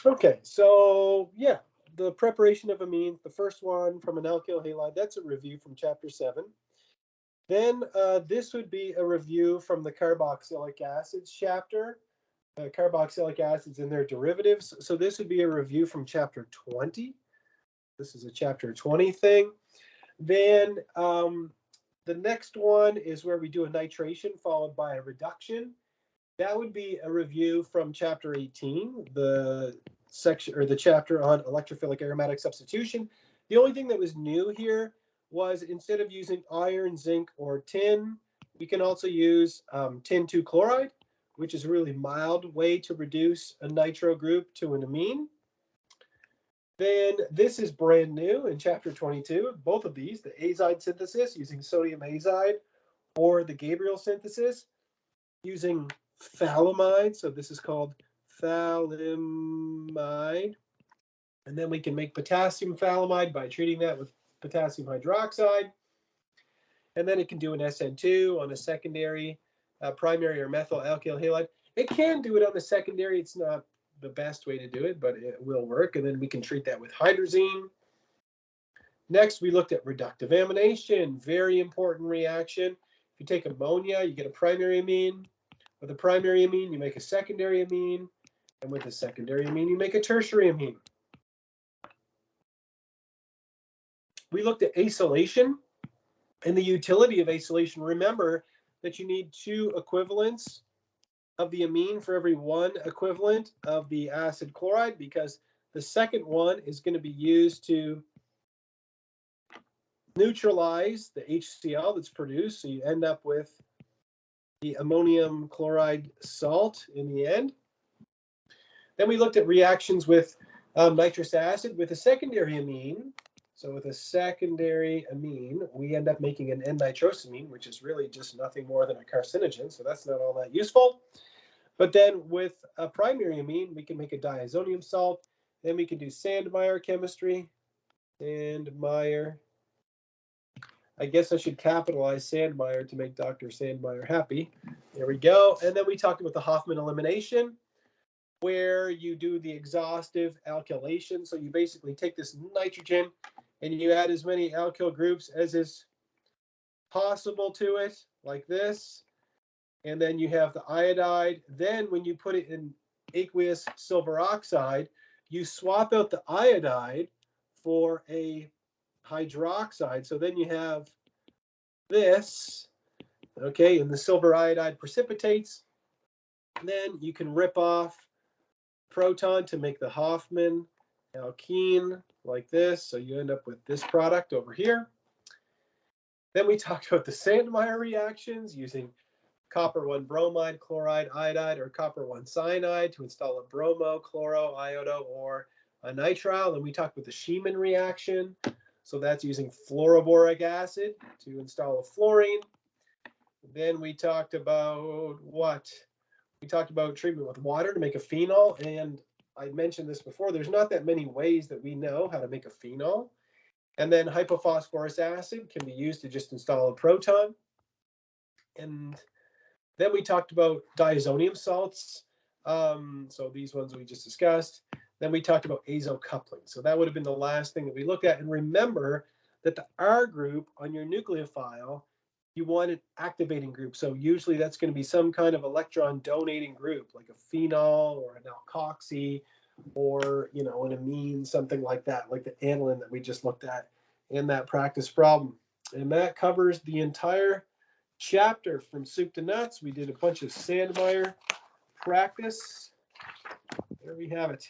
Okay, so yeah, the preparation of amines, the first one from an alkyl halide, that's a review from chapter 7. Then this would be a review from the carboxylic acids chapter, carboxylic acids and their derivatives. So this would be a review from chapter 20. This is a chapter 20 thing. Then the next one is where we do a nitration followed by a reduction. That would be a review from chapter 18, the section or the chapter on electrophilic aromatic substitution. The only thing that was new here was instead of using iron, zinc, or tin, we can also use tin 2 chloride, which is a really mild way to reduce a nitro group to an amine. Then this is brand new in chapter 22, both of these, the azide synthesis using sodium azide or the Gabriel synthesis using phthalimide. So this is called phthalimide. And then we can make potassium phthalimide by treating that with potassium hydroxide. And then it can do an SN2 on a secondary, primary or methyl alkyl halide. It can do it on the secondary. It's not the best way to do it, but it will work. And then we can treat that with hydrazine. Next, we looked at reductive amination, very important reaction. If you take ammonia, you get a primary amine. With a primary amine, you make a secondary amine. And with a secondary amine, you make a tertiary amine. We looked at acylation and the utility of acylation. Remember that you need 2 equivalents of the amine for every 1 equivalent of the acid chloride, because the second one is going to be used to neutralize the HCl that's produced. So you end up with the ammonium chloride salt in the end. Then we looked at reactions with nitrous acid with a secondary amine. So with a secondary amine, we end up making an N-nitrosamine, which is really just nothing more than a carcinogen. So that's not all that useful. But then with a primary amine, we can make a diazonium salt. Then we can do Sandmeyer chemistry. Sandmeyer. I guess I should capitalize Sandmeyer to make Dr. Sandmeyer happy. There we go. And then we talked about the Hoffman elimination, where you do the exhaustive alkylation. So you basically take this nitrogen and you add as many alkyl groups as is possible to it, like this. And then you have the iodide. Then when you put it in aqueous silver oxide, you swap out the iodide for a hydroxide. So then you have this, okay, and the silver iodide precipitates. And then you can rip off proton to make the Hoffman alkene like this. So you end up with this product over here. Then we talked about the Sandmeyer reactions using copper 1 bromide, chloride, iodide, or copper 1 cyanide to install a bromo, chloro, iodo, or a nitrile. And we talked about the CHEM reaction. So that's using fluoroboric acid to install a fluorine. Then we talked about what? We talked about treatment with water to make a phenol. And I mentioned this before, there's not that many ways that we know how to make a phenol. And then hypophosphorus acid can be used to just install a proton. And then we talked about diazonium salts. So these ones we just discussed. Then we talked about azo coupling. So that would have been the last thing that we looked at. And remember that the R group on your nucleophile, you want an activating group. So usually that's going to be some kind of electron donating group, like a phenol or an alkoxy or, you know, an amine, something like that, like the aniline that we just looked at in that practice problem. And that covers the entire chapter from soup to nuts. We did a bunch of Sandmeyer practice. There we have it.